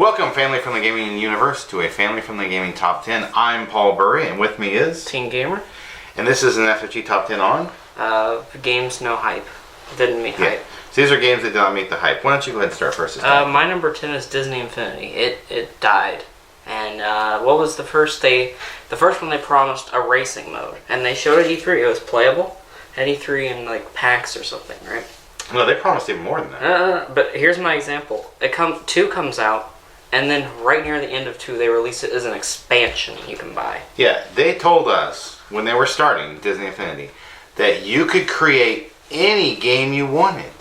Welcome, Family from the Gaming Universe, to a Family from the Gaming Top 10. I'm Paul Burry, and with me is... Teen Gamer. And this is an FFG Top 10 on? Games no hype. Didn't meet hype. So these are games that did not meet the hype. Why don't you go ahead and start first this time? My number 10 is Disney Infinity. It died. And what was the first day? The first one they promised a racing mode. And they showed at E3 it was playable. At E3 in like PAX or something, right? No, they promised even more than that. But here's my example. 2 comes out, and then right near the end of 2 they release it as an expansion you can buy. Yeah, they told us when they were starting Disney Infinity that you could create any game you wanted.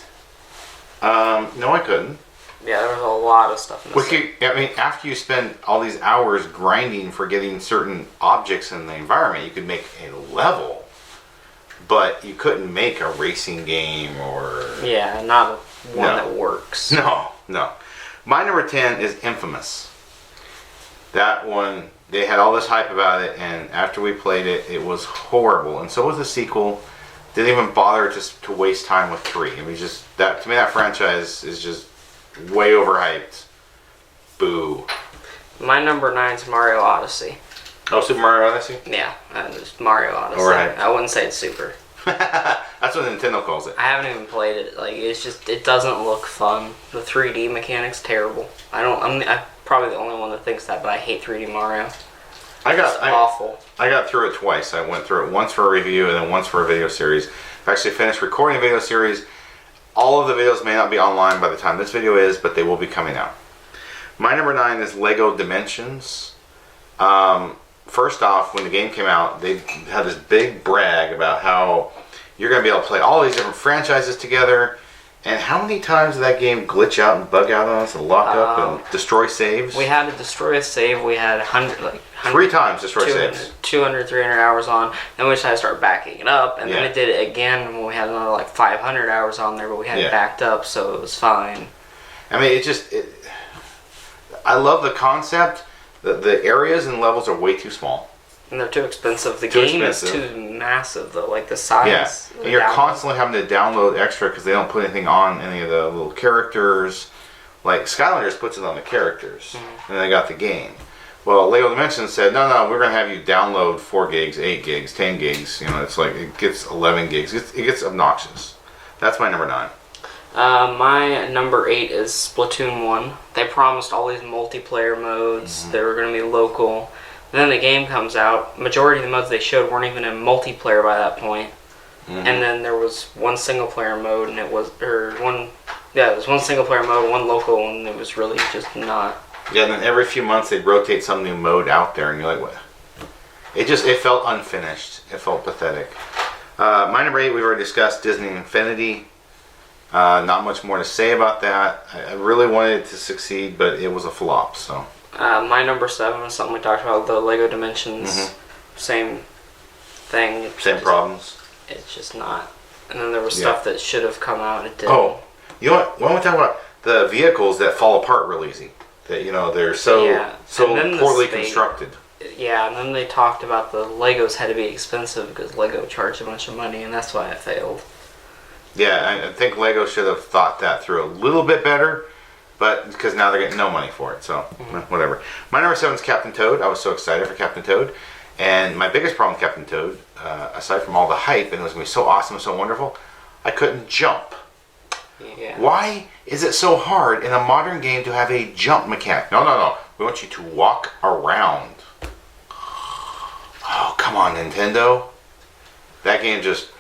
No, I couldn't. Yeah, there was a lot of stuff in this. I mean, after you spend all these hours grinding for getting certain objects in the environment, you could make a level, but you couldn't make a racing game or... Yeah, not one that works. No. My number 10 is Infamous. That one, they had all this hype about it, and after we played it, it was horrible. And so was the sequel. Didn't even bother to waste time with 3. I mean, to me, that franchise is just way overhyped. Boo. My number 9 is Mario Odyssey. Oh, Super Mario Odyssey? Yeah, it's Mario Odyssey. Alright. I wouldn't say it's super. That's what Nintendo calls it. I haven't even played it. Like, it doesn't look fun. The 3D mechanics terrible. I'm probably the only one that thinks that, but I hate 3D Mario. It's awful. I got through it twice. I went through it once for a review and then once for a video series. I've actually finished recording a video series. All of the videos may not be online by the time this video is, but they will be coming out. My number 9 is Lego Dimensions. First off, when the game came out, they had this big brag about how you're going to be able to play all these different franchises together. And how many times did that game glitch out and bug out on us and lock up and destroy saves? We had to destroy a save. We had 3 times destroy saves. 200, 300 hours on. Then we decided to start backing it up. And then it did it again when we had another like 500 hours on there, but we had it backed up, so it was fine. I mean, I love the concept. The areas and levels are way too small. And they're too expensive. The game is too massive, though. Like the size. Yeah, and you're constantly having to download extra because they don't put anything on any of the little characters. Like Skylanders puts it on the characters, and they got the game. Well, Lego Dimensions said, no, we're going to have you download 4 gigs, 8 gigs, 10 gigs. You know, it's like it gets 11 gigs. It gets obnoxious. That's my number 9. My number 8 is Splatoon 1. They promised all these multiplayer modes. They were going to be local. And then the game comes out. Majority of the modes they showed weren't even in multiplayer by that point. And then there was one single player mode, and it was one single player mode, one local, and it was really just not. Yeah, and then every few months they'd rotate some new mode out there, and you're like, what? It felt unfinished. It felt pathetic. My number 8, we've already discussed Disney Infinity. Not much more to say about that. I really wanted it to succeed, but it was a flop. So. My number 7 is something we talked about, the Lego Dimensions. Same thing. Same problems. It's just not. And then there was stuff that should have come out and it didn't. Oh, you know what? Why don't we talk about the vehicles that fall apart real easy? That, you know, they're so poorly constructed. Yeah, and then they talked about the Legos had to be expensive because Lego charged a bunch of money, and that's why it failed. Yeah, I think Lego should have thought that through a little bit better, but because now they're getting no money for it, so whatever. My number 7 is Captain Toad. I was so excited for Captain Toad, and my biggest problem with Captain Toad, aside from all the hype, and it was going to be so awesome and so wonderful, I couldn't jump. Yeah. Why is it so hard in a modern game to have a jump mechanic? No. We want you to walk around. Oh, come on, Nintendo. That game just...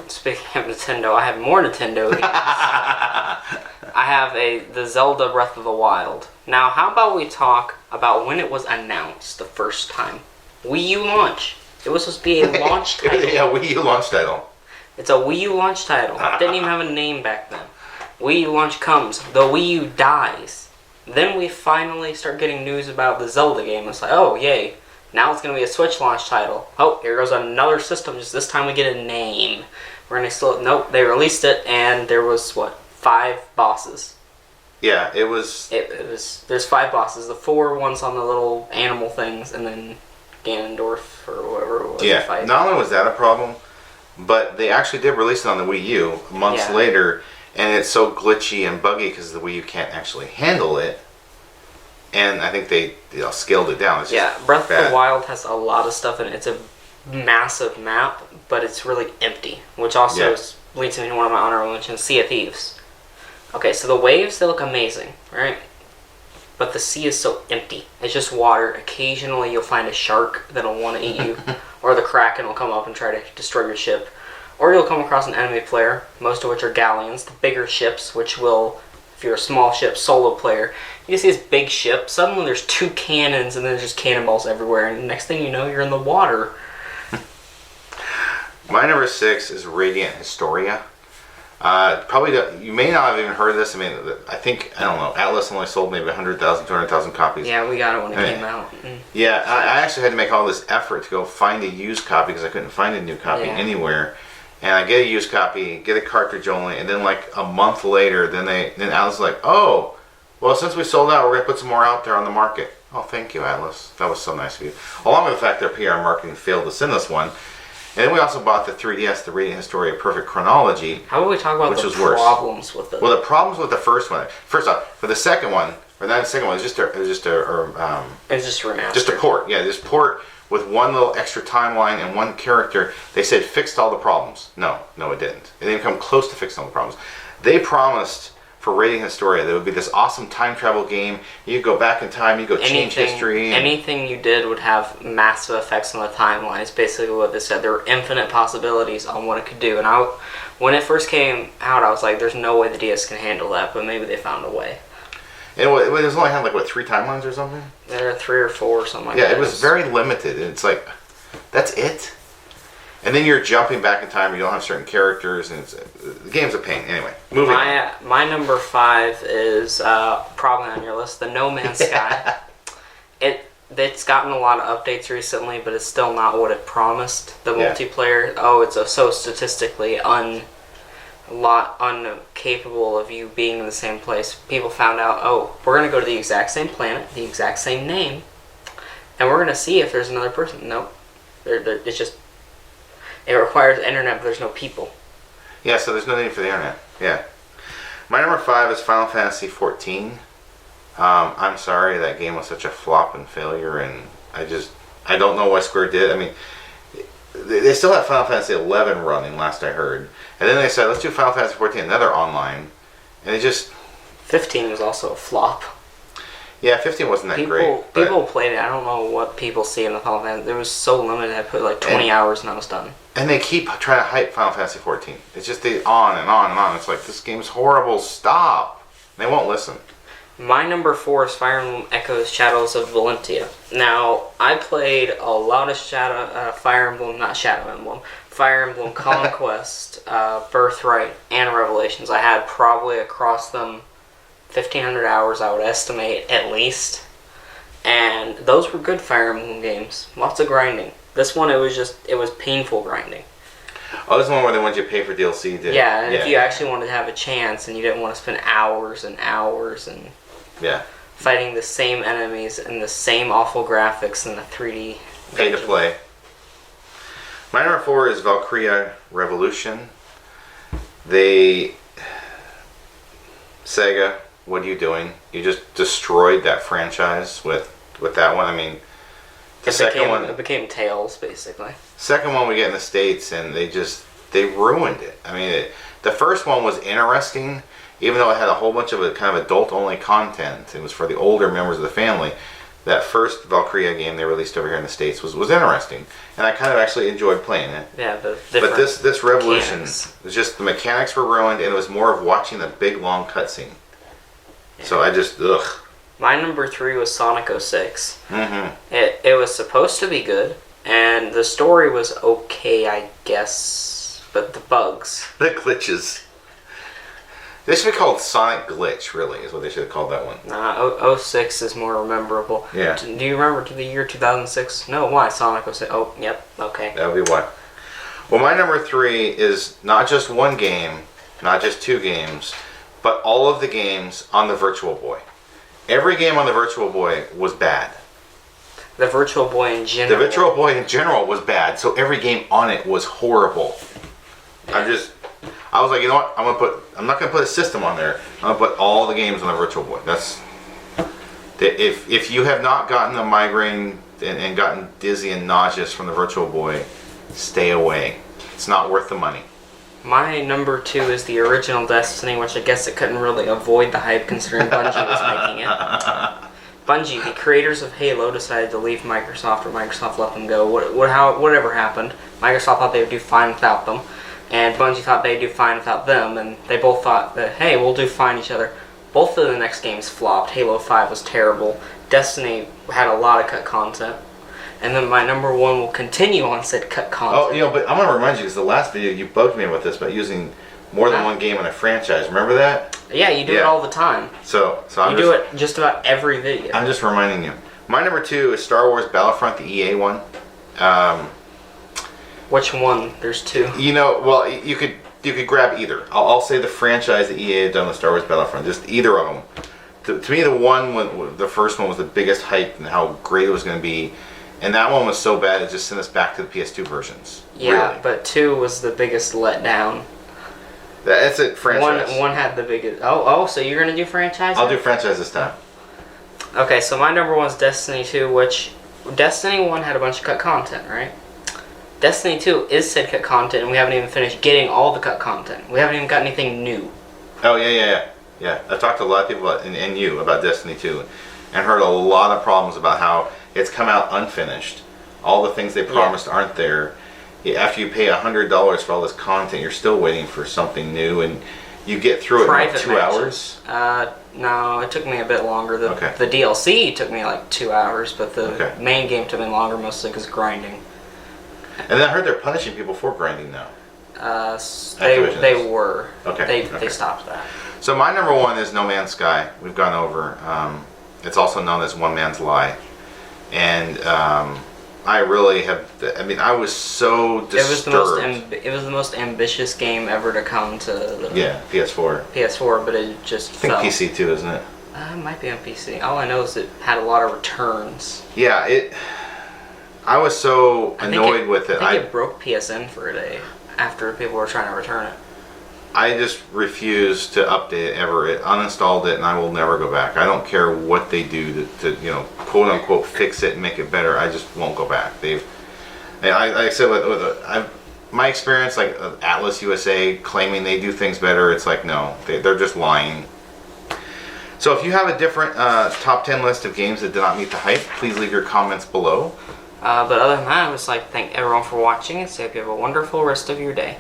Speaking of Nintendo, I have more Nintendo games. I have the Zelda Breath of the Wild. Now, how about we talk about when it was announced the first time? Wii U launch. It was supposed to be a launch title. Yeah, Wii U launch title. It's a Wii U launch title. It didn't even have a name back then. Wii U launch comes. The Wii U dies. Then we finally start getting news about the Zelda game. It's like, oh, yay. Now it's going to be a Switch launch title. Oh, here goes another system. Just this time we get a name. We're going to still... Nope, they released it, and there was, 5 bosses. Yeah, it was... There's 5 bosses. The 4 ones on the little animal things, and then Ganondorf, or whatever it was. Yeah, not only was that a problem, but they actually did release it on the Wii U months later, and it's so glitchy and buggy because the Wii U can't actually handle it and I think they scaled it down. It's just Breath of bad. the Wild has a lot of stuff in it. It's a massive map, but it's really empty, which also leads me to one of my honorable mentions, Sea of Thieves. Okay, so the waves, they look amazing, right? But the sea is so empty. It's just water. Occasionally you'll find a shark that'll want to eat you, or the Kraken will come up and try to destroy your ship. Or you'll come across an enemy player, most of which are galleons, the bigger ships, which will, if you're a small ship solo player, you see this big ship, suddenly there's 2 cannons and there's just cannonballs everywhere, and the next thing you know, you're in the water. My number 6 is Radiant Historia. You may not have even heard of this. I mean, I don't know, Atlas only sold maybe 100,000, 200,000 copies. Yeah, we got it when it came out. Yeah, I actually had to make all this effort to go find a used copy because I couldn't find a new copy anywhere. And I get a used copy, get a cartridge only, and then like a month later, then Atlas was like, oh, well, since we sold out, we're going to put some more out there on the market. Oh, thank you, Atlas. That was so nice of you. Along with the fact that PR marketing failed to send us one. And then we also bought the 3DS, the Radiant Historia Perfect Chronology. How about we talk about the problems with it? Well, the problems with the first one. First off, for the second one, or not the second one, it was just a remaster. Just a port. Yeah, this port with one little extra timeline and one character. They said fixed all the problems. No, it didn't. It didn't come close to fixing all the problems. They promised for Radiant Historia there would be this awesome time travel game. You could go back in time, you could go change history. Anything you did would have massive effects on the timeline. It's basically what they said. There were infinite possibilities on what it could do. And when it first came out, I was like, there's no way the DS can handle that, but maybe they found a way. And it was only had like, what, 3 timelines or something? There are 3 or 4 or something like that. Yeah, it was very limited. And it's like, that's it? And then you're jumping back in time, you don't have certain characters, and the game's a pain. Anyway, moving on. My number 5 is probably on your list, the No Man's Sky. It's gotten a lot of updates recently, but it's still not what it promised. The multiplayer, it's so statistically uncapable of you being in the same place. People found out, we're going to go to the exact same planet, the exact same name, and we're going to see if there's another person. Nope. It's just... It requires internet, but there's no people. Yeah, so there's no need for the internet. Yeah. My number 5 is Final Fantasy XIV. I'm sorry that game was such a flop and failure, and I don't know what Square did. I mean, they still have Final Fantasy 11 running, last I heard. And then they said, let's do Final Fantasy 14, another online. And it just... 15 was also a flop. Yeah, 15 wasn't that great. People played it. I don't know what people see in the Final Fantasy. It was so limited. I put like 20 hours and I was done. And they keep trying to hype Final Fantasy 14. It's just on and on and on. It's like, this game's horrible. Stop. They won't listen. My number 4 is Fire Emblem Echoes Shadows of Valentia. Now, I played a lot of Fire Emblem Conquest, Birthright, and Revelations. I had probably across them 1,500 hours, I would estimate, at least. And those were good Fire Emblem games. Lots of grinding. This one, it was painful grinding. Oh, this is the one where they want you to pay for DLC, Yeah, if you actually wanted to have a chance and you didn't want to spend hours and hours and fighting the same enemies and the same awful graphics in the 3D. Pay to play. My number 4 is Valkyria Revolution. Sega, what are you doing? You just destroyed that franchise with that one. I mean, it became Tails, basically. Second one we get in the States, and they ruined it. I mean, the first one was interesting, even though it had a whole bunch of kind of adult-only content. It was for the older members of the family. That first Valkyria game they released over here in the States was interesting, and I kind of actually enjoyed playing it. Yeah, but this Revolution was just, the mechanics were ruined, and it was more of watching a big long cutscene. Yeah. So I just My number 3 was Sonic 06. Mm-hmm. It was supposed to be good, and the story was okay, I guess, but the bugs, the glitches. They should be called Sonic Glitch, really, is what they should have called that one. Nah, 06 is more memorable. Yeah. Do you remember to the year 2006? No, why? Sonic 06. Oh, yep, okay. That would be why. Well, my number 3 is not just one game, not just 2 games, but all of the games on the Virtual Boy. Every game on the Virtual Boy was bad. The Virtual Boy in general. The Virtual Boy in general was bad, so every game on it was horrible. Yeah. I was like, you know what? I'm not gonna put a system on there. I'm gonna put all the games on the Virtual Boy. If you have not gotten a migraine and gotten dizzy and nauseous from the Virtual Boy, stay away. It's not worth the money. My number 2 is the original Destiny, which I guess it couldn't really avoid the hype considering Bungie was making it. Bungie, the creators of Halo, decided to leave Microsoft, or Microsoft let them go. Whatever happened, Microsoft thought they would do fine without them, and Bungie thought they'd do fine without them, and they both thought that, hey, we'll do fine each other. Both of the next games flopped. Halo 5 was terrible. Destiny had a lot of cut content. And then my number 1 will continue on said cut content. Oh, but I'm going to remind you, because the last video you bugged me with this about using more than one game in a franchise. Remember that? Yeah, you do it all the time. So you do it just about every video. I'm just reminding you. My number 2 is Star Wars Battlefront, the EA one. Which one? There's 2. Well, you could grab either. I'll say the franchise that EA had done with Star Wars Battlefront. Just either of them. To me, the first one was the biggest hype and how great it was going to be. And that one was so bad it just sent us back to the PS2 versions. Yeah, really. But 2 was the biggest letdown. That's it, franchise. One had the biggest... Oh, so you're going to do franchise? I'll do franchise this time. Okay, so my number 1 is Destiny 2, which... Destiny 1 had a bunch of cut content, right? Destiny 2 is said cut content, and we haven't even finished getting all the cut content. We haven't even got anything new. Oh, yeah. I talked to a lot of people and you about Destiny 2, and heard a lot of problems about how it's come out unfinished. All the things they promised aren't there. After you pay $100 for all this content, you're still waiting for something new, and you get through it in 2 hours. No, it took me a bit longer. The DLC took me like 2 hours, but the main game took me longer, mostly because grinding. And then I heard they're punishing people for grinding now. They were. Okay. They stopped that. So my number 1 is No Man's Sky. We've gone over. It's also known as One Man's Lie. And I really have... I was so disturbed. It was the most ambitious game ever to come to the... Yeah, PS4. PS4, but it just fell. I think PC too, isn't it? It might be on PC. All I know is it had a lot of returns. Yeah, I was so annoyed with it. I think it broke PSN for a day after people were trying to return it. I just refused to update it ever. It uninstalled it, and I will never go back. I don't care what they do to quote unquote fix it and make it better. I just won't go back. I said my experience, like Atlas USA claiming they do things better. It's like no, they're just lying. So if you have a different top 10 list of games that did not meet the hype, please leave your comments below. But other than that, I would just like to thank everyone for watching and say hope you have a wonderful rest of your day.